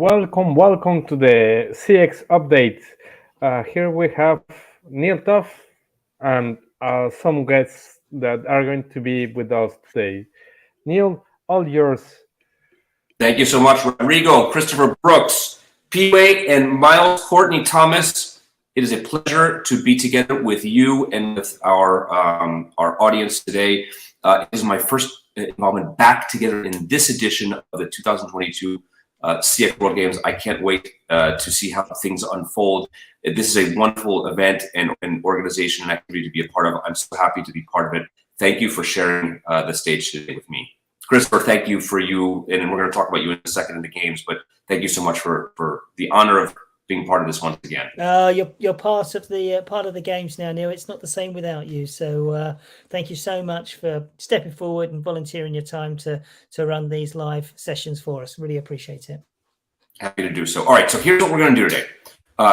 welcome to the CX update. Here we have Neal Topf and some guests that are going to be with us today. Neal, all yours. Thank you so much, Rodrigo, Christopher Brooks, P-Way, and Miles Courtney Thomas. It is a pleasure to be together with you and with our audience today. It is my first involvement back together in this edition of the 2022 CX World Games. I can't wait to see how things unfold. This is a wonderful event and organization and activity to be a part of. I'm so happy to be part of it. Thank you for sharing the stage today with me. Christopher, thank you for you, and we're going to talk about you in a second in the games, but thank you so much for the honor of being part of this once again. You're part of the games now, Neal. It's not the same without you. So thank you so much for stepping forward and volunteering your time to run these live sessions for us. Really appreciate it. Happy to do so. All right, so here's what we're going to do today.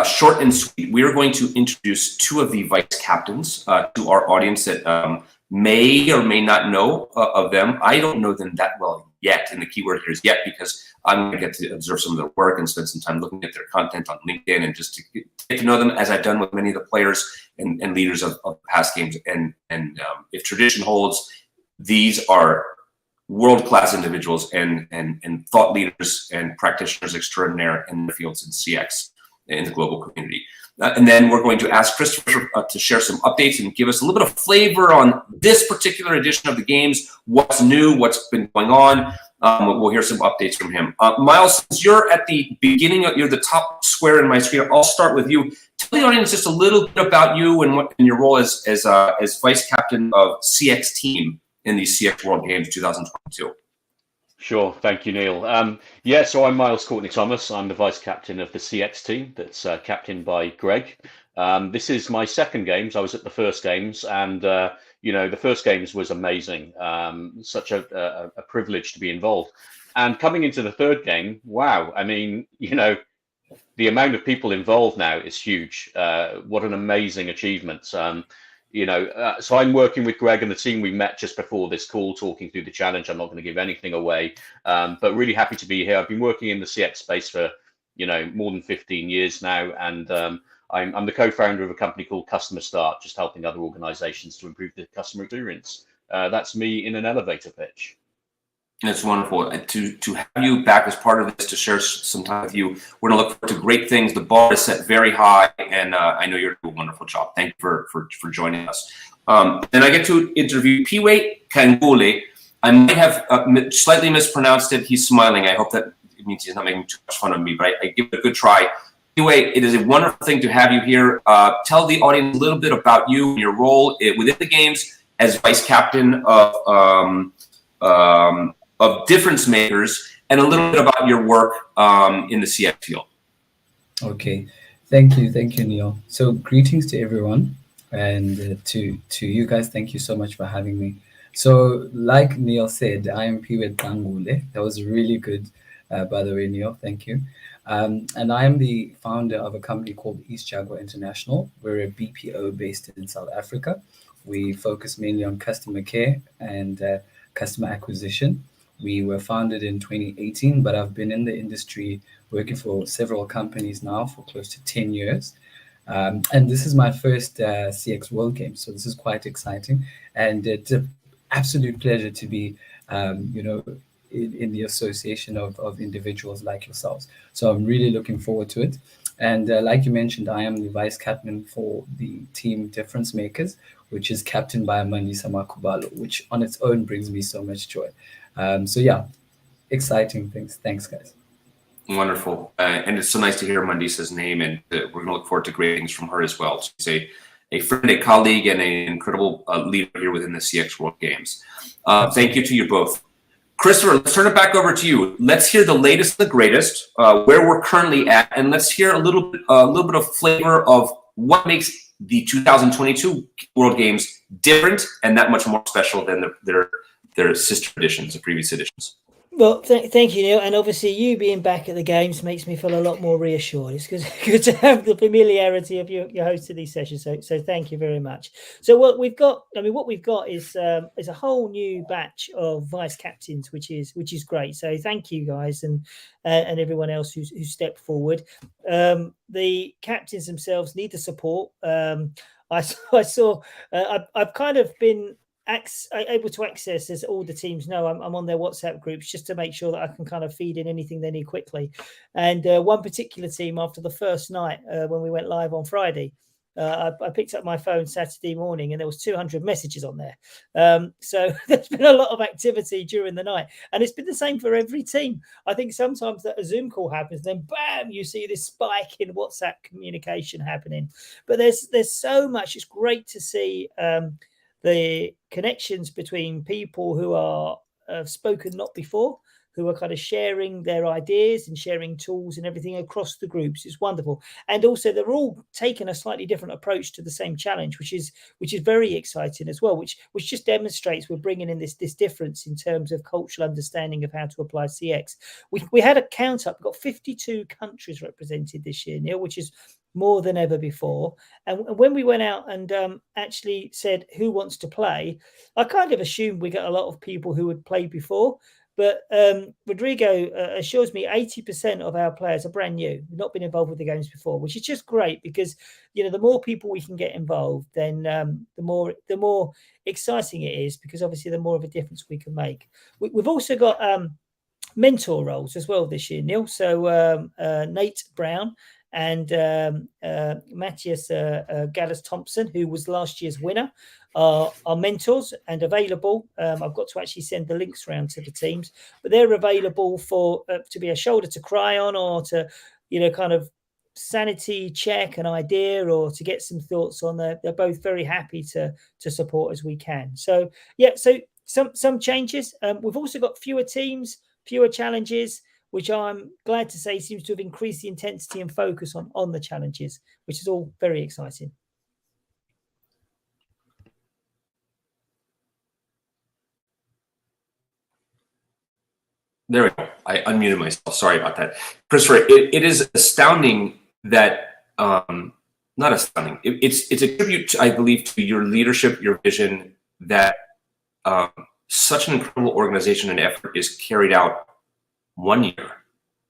Short and sweet. We are going to introduce two of the vice captains to our audience that may or may not know of them. I don't know them that well yet, and the keyword here is yet, because I'm going to get to observe some of their work and spend some time looking at their content on LinkedIn and just to get to know them, as I've done with many of the players and leaders of past games. And if tradition holds, these are world-class individuals and thought leaders and practitioners extraordinaire in the fields in CX in the global community. And then we're going to ask Christopher to share some updates and give us a little bit of flavor on this particular edition of the games, what's new, what's been going on. We'll hear some updates from him. Miles, since you're at the beginning, you're the top square in my screen, I'll start with you. Tell the audience just a little bit about you and your role as vice captain of CX team in the CX World Games 2022. Sure. Thank you, Neal. So I'm Miles Courtney Thomas. I'm the vice captain of the CX team that's captained by Greg. This is my second games. I was at the first games, and the first games was amazing. Such a privilege to be involved. And coming into the third game, wow. I mean, the amount of people involved now is huge. What an amazing achievement. So I'm working with Greg and the team. We met just before this call, talking through the challenge. I'm not going to give anything away, but really happy to be here. I've been working in the CX space for, more than 15 years now. And I'm the co-founder of a company called Customer Start, just helping other organizations to improve the customer experience. That's me in an elevator pitch. It's wonderful to have you back as part of this, to share some time with you. We're going to look forward to great things. The bar is set very high, and I know you're doing a wonderful job. Thank you for joining us. Then I get to interview P-Way Kangule. I might have slightly mispronounced it. He's smiling. I hope that it means he's not making too much fun of me, but I give it a good try. P-Way, it is a wonderful thing to have you here. Tell the audience a little bit about you and your role within the games as vice captain of difference makers, and a little bit about your work in the CX field. Okay, thank you, Neal. So greetings to everyone, and to you guys, thank you so much for having me. So like Neal said, I am P-Way Kangule. That was really good, by the way, Neal, thank you. And I am the founder of a company called East Jaguar International. We're a BPO based in South Africa. We focus mainly on customer care and customer acquisition. We were founded in 2018, but I've been in the industry working for several companies now for close to 10 years. And this is my first CX World Games, so this is quite exciting. And it's an absolute pleasure to be, in the association of individuals like yourselves. So I'm really looking forward to it. And like you mentioned, I am the vice captain for the team Difference Makers, which is captained by Mandisa Makubalo, which on its own brings me so much joy. Exciting things. Thanks, guys. Wonderful. And it's so nice to hear Mandisa's name, and we're going to look forward to great things from her as well. She's a friend, a colleague, and an incredible leader here within the CX World Games. Thank you to you both. Christopher, let's turn it back over to you. Let's hear the latest and the greatest, where we're currently at, and let's hear a little bit of flavor of what makes the 2022 World Games different and that much more special than their sister editions, the previous editions. Well, thank you, Neil. And obviously, you being back at the games makes me feel a lot more reassured. It's good to have the familiarity of your host of these sessions. So thank you very much. So what we've got is a whole new batch of vice captains, which is great. So thank you guys and everyone else who stepped forward. The captains themselves need the support. I saw. I've kind of been able to access, as all the teams know, I'm on their WhatsApp groups just to make sure that I can kind of feed in anything they need quickly. And one particular team, after the first night when we went live on Friday, I picked up my phone Saturday morning and there was 200 messages on there. So there's been a lot of activity during the night, and it's been the same for every team. I think sometimes that a Zoom call happens, then bam, you see this spike in WhatsApp communication happening. But there's so much. It's great to see the connections between people who have spoken not before, who are kind of sharing their ideas and sharing tools and everything across the groups. It's wonderful. And also they're all taking a slightly different approach to the same challenge, which is very exciting as well, which just demonstrates we're bringing in this difference in terms of cultural understanding of how to apply CX. We had a count up. We've got 52 countries represented this year, Neil, which is more than ever before. And when we went out and actually said who wants to play, I kind of assumed we got a lot of people who had played before. But Rodrigo assures me 80% of our players are brand new, not been involved with the games before, which is just great because, you know, the more people we can get involved, then the more exciting it is, because obviously the more of a difference we can make. We've also got mentor roles as well this year, Neil. So Nate Brown and Matthias Gallas Thompson, who was last year's winner, are mentors and available. I've got to actually send the links around to the teams, but they're available for to be a shoulder to cry on, or to, you know, kind of sanity check an idea, or to get some thoughts on. They're both very happy to support as we can. So yeah, so some changes. We've also got fewer teams, fewer challenges, which I'm glad to say seems to have increased the intensity and focus on the challenges, which is all very exciting. There we go. I unmuted myself. Sorry about that. Christopher, it is astounding that, not astounding. It's a tribute, I believe, to your leadership, your vision, that such an incredible organization and effort is carried out 1 year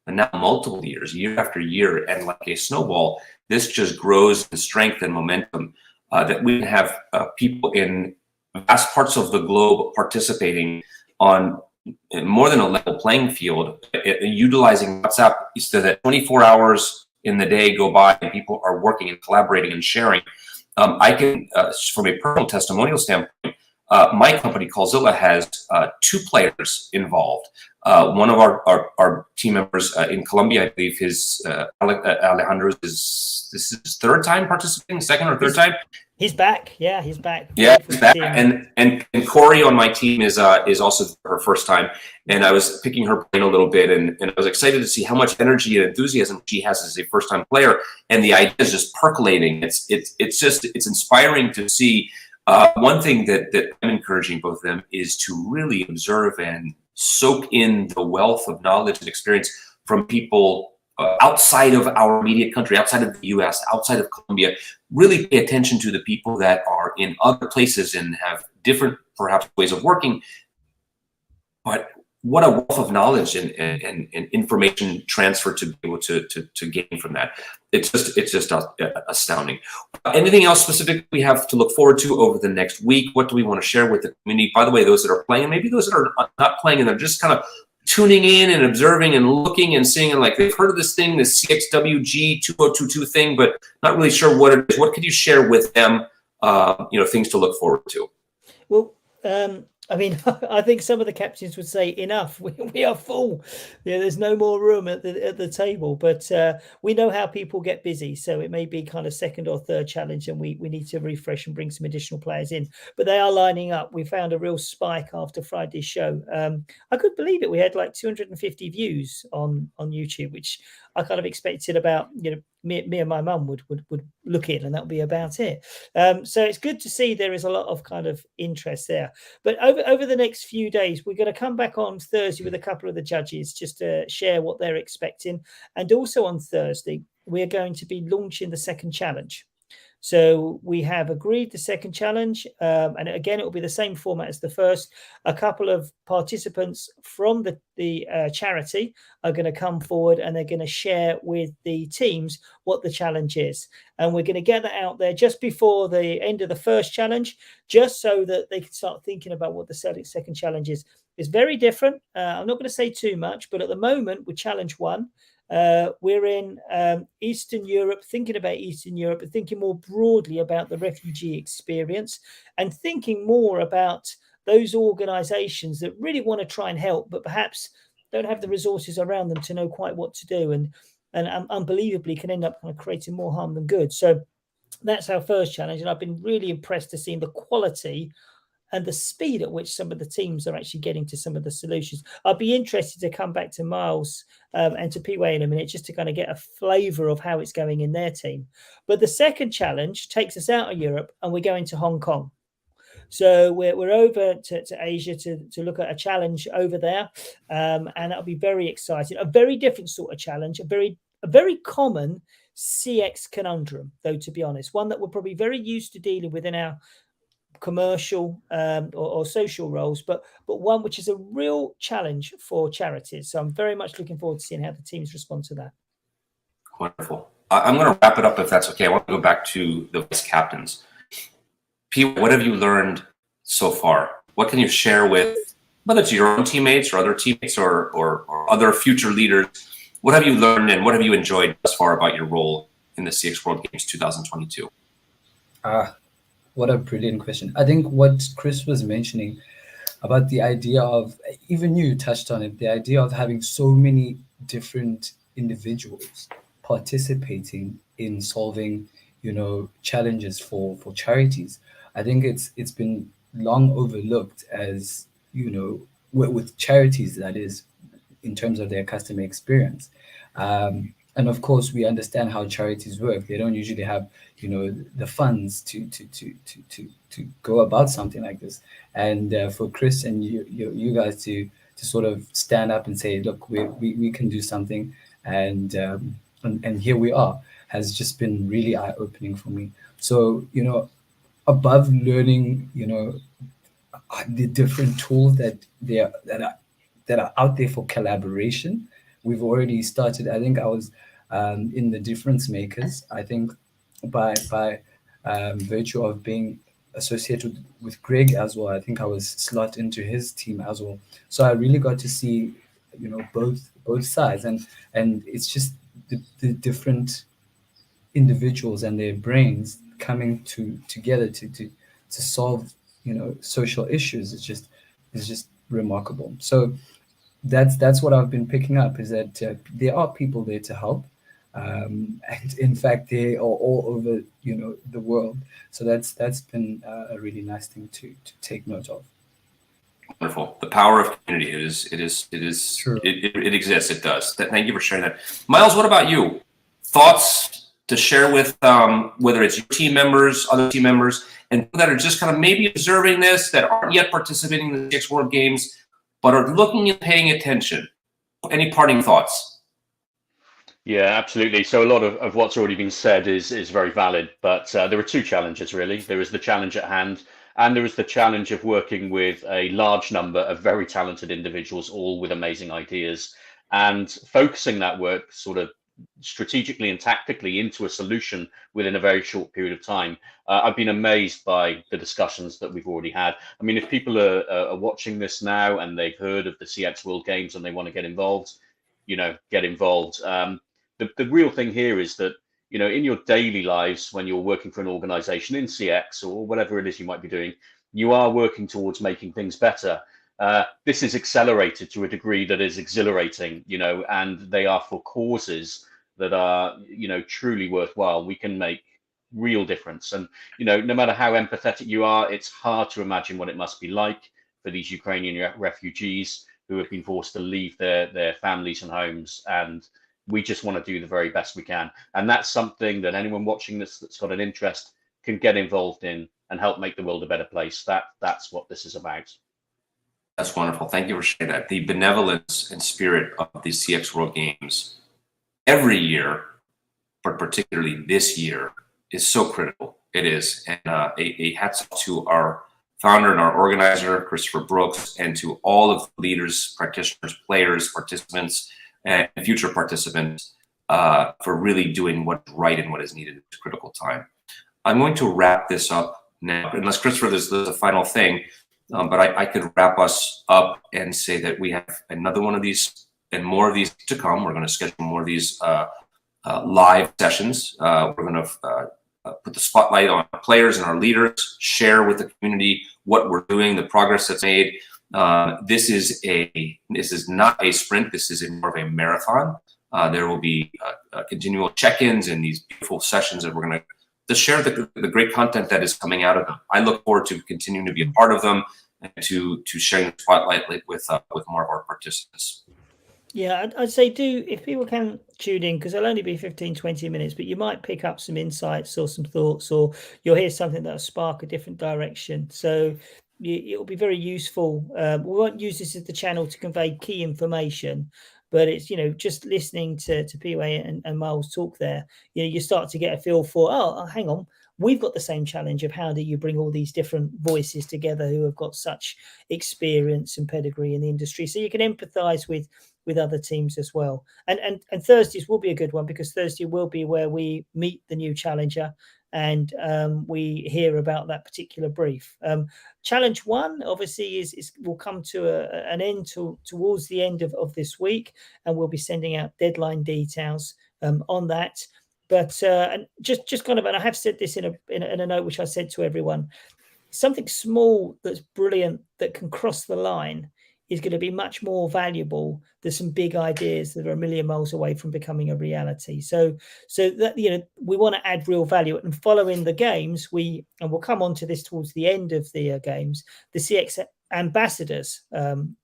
and now multiple years, year after year. And like a snowball, this just grows in strength and momentum, that we have people in vast parts of the globe participating on more than a level playing field, utilizing WhatsApp, so that 24 hours in the day go by and people are working and collaborating and sharing. I can, from a personal testimonial standpoint, my company, Callzilla, has 2 players involved. One of our team members in Colombia, I believe Alejandro, this is his 3rd time participating, 2nd or 3rd time. He's back. Yeah, he's back. Yeah, he's back. And Corey on my team is also her 1st time. And I was picking her brain a little bit, and I was excited to see how much energy and enthusiasm she has as a 1st-time player. And the idea is just percolating. It's inspiring to see. One thing that I'm encouraging both of them is to really observe and soak in the wealth of knowledge and experience from people outside of our immediate country, outside of the US, outside of Colombia. Really pay attention to the people that are in other places and have different, perhaps, ways of working. But what a wealth of knowledge and information transfer to be able to gain from that. It's just astounding. Anything else specific we have to look forward to over the next week? What do we want to share with the community? By the way, those that are playing, and maybe those that are not playing, and they're just kind of tuning in and observing and looking and seeing, and like they've heard of this thing, this CXWG 2022 thing, but not really sure what it is. What could you share with them, things to look forward to? Well, I mean, I think some of the captains would say, enough, we are full. Yeah, there's no more room at the table. But we know how people get busy. So it may be kind of 2nd or 3rd challenge, and we need to refresh and bring some additional players in. But they are lining up. We found a real spike after Friday's show. I couldn't believe it. We had like 250 views on YouTube, which I kind of expected about, me and my mum would look in, and that would be about it. So it's good to see there is a lot of kind of interest there. But over the next few days, we're going to come back on Thursday with a couple of the judges just to share what they're expecting. And also on Thursday, we're going to be launching the second challenge. So we have agreed the second challenge, and again, it will be the same format as the first. A couple of participants from the charity are going to come forward, and they're going to share with the teams what the challenge is. And we're going to get that out there just before the end of the first challenge, just so that they can start thinking about what the second challenge is. It's very different. I'm not going to say too much, but at the moment, with challenge 1, we're in Eastern Europe, thinking about Eastern Europe, but thinking more broadly about the refugee experience, and thinking more about those organizations that really want to try and help, but perhaps don't have the resources around them to know quite what to do, and unbelievably can end up kind of creating more harm than good. So that's our first challenge, and I've been really impressed to see the quality and the speed at which some of the teams are actually getting to some of the solutions. I'd be interested to come back to Miles and to P-Way in a minute, just to kind of get a flavour of how it's going in their team. But the second challenge takes us out of Europe, and we're going to Hong Kong. So we're over to Asia to look at a challenge over there, and that'll be very exciting. A very different sort of challenge, a very common CX conundrum, though, to be honest, one that we're probably very used to dealing with in our commercial or social roles, but one which is a real challenge for charities. So I'm very much looking forward to seeing how the teams respond to that. Wonderful. I'm going to wrap it up if that's okay. I want to go back to the vice captains. P, what have you learned so far? What can you share with, whether it's your own teammates or other teammates or other future leaders? What have you learned and what have you enjoyed thus far about your role in the CX World Games 2022? What a brilliant question. I think what Chris was mentioning about the idea of, even you touched on it, the idea of having so many different individuals participating in solving, challenges for charities. I think it's been long overlooked as, with charities, that is, in terms of their customer experience. And of course, we understand how charities work. They don't usually have, the funds to go about something like this. And for Chris and you guys to sort of stand up and say, look, we can do something, and here we are, has just been really eye-opening for me. So, above learning, the different tools that are out there for collaboration, we've already started. I think I was in the difference makers. I think by virtue of being associated with Greg as well, I think I was slot into his team as well. So I really got to see, both sides, and it's just the different individuals and their brains coming together to solve, social issues. It's just remarkable. So that's what I've been picking up, is that there are people there to help, and in fact they are all over the world. So that's been a really nice thing to take note of. Wonderful. The power of community. It is True. It exists. It does. Thank you for sharing that. Miles, what about you? Thoughts to share with whether it's your team members, other team members, and people that are just kind of maybe observing this, that aren't yet participating in the CX World Games, but are looking and paying attention. Any parting thoughts? Yeah, absolutely. So a lot of what's already been said is very valid, but there are two challenges, really. There is the challenge at hand, and there is the challenge of working with a large number of very talented individuals, all with amazing ideas, and focusing that work sort of strategically and tactically into a solution within a very short period of time. I've been amazed by the discussions that we've already had. I mean, if people are watching this now and they've heard of the CX World Games and they want to get involved, get involved. The real thing here is that, in your daily lives, when you're working for an organization in CX or whatever it is you might be doing, you are working towards making things better. This is accelerated to a degree that is exhilarating, and they are for causes that are, truly worthwhile. We can make real difference. And, no matter how empathetic you are, it's hard to imagine what it must be like for these Ukrainian refugees who have been forced to leave their families and homes and, We just want to do the very best we can. And that's something that anyone watching this that's got an interest can get involved in and help make the world a better place. That's what this is about. That's wonderful. Thank you for sharing that. The benevolence and spirit of the CX World Games every year, but particularly this year, is so critical. It is. And a hats off to our founder and our organizer, Christopher Brooks, and to all of the leaders, practitioners, players, participants, and future participants for really doing what's right and what is needed at this critical time. I'm going to wrap this up now, unless Christopher, there's a final thing, but I could wrap us up and say that we have another one of these and more of these to come. We're going to schedule more of these live sessions. We're going to put the spotlight on our players and our leaders, share with the community what we're doing, the progress that's made. This is not a sprint. This is more of a marathon. There will be continual check-ins and these beautiful sessions that we're going to share the great content that is coming out of them. I look forward to continuing to be a part of them and to sharing the spotlight with more of our participants. Yeah, I'd say if people can tune in, because it'll only be 15, 20 minutes, but you might pick up some insights or some thoughts, or you'll hear something that'll spark a different direction. So it'll be very useful. We won't use this as the channel to convey key information, but it's, just listening to PUA and Miles talk there, you start to get a feel for, oh, hang on, we've got the same challenge of how do you bring all these different voices together who have got such experience and pedigree in the industry. So you can empathize with other teams as well. And Thursdays will be a good one, because Thursday will be where we meet the new challenger and we hear about that particular brief. Challenge 1 obviously will come to an end towards the end of this week, and we'll be sending out deadline details on that. But and just kind of, and I have said this in a note which I sent to everyone, something small that's brilliant that can cross the line is going to be much more valuable than some big ideas that are a million miles away from becoming a reality. So that, we want to add real value. And following the games, and we'll come on to this towards the end of the games, the CX ambassadors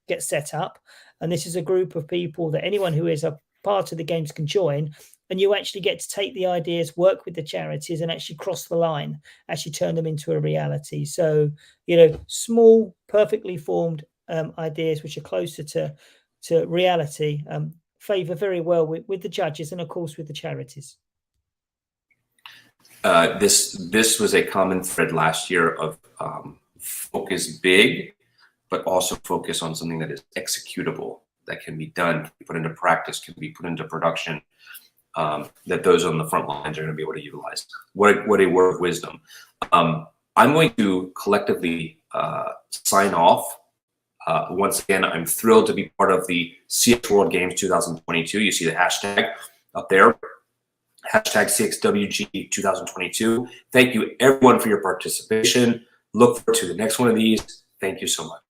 get set up. And this is a group of people that anyone who is a part of the games can join. And you actually get to take the ideas, work with the charities, and actually cross the line, actually turn them into a reality. So, small, perfectly formed ideas which are closer to reality favor very well with the judges and of course with the charities. This was a common thread last year of focus big, but also focus on something that is executable, that can be done, can be put into practice, can be put into production, that those on the front lines are going to be able to utilize. What a word of wisdom. I'm going to collectively sign off. Once again, I'm thrilled to be part of the CX World Games 2022. You see the hashtag up there, hashtag CXWG 2022. Thank you everyone for your participation. Look forward to the next one of these. Thank you so much.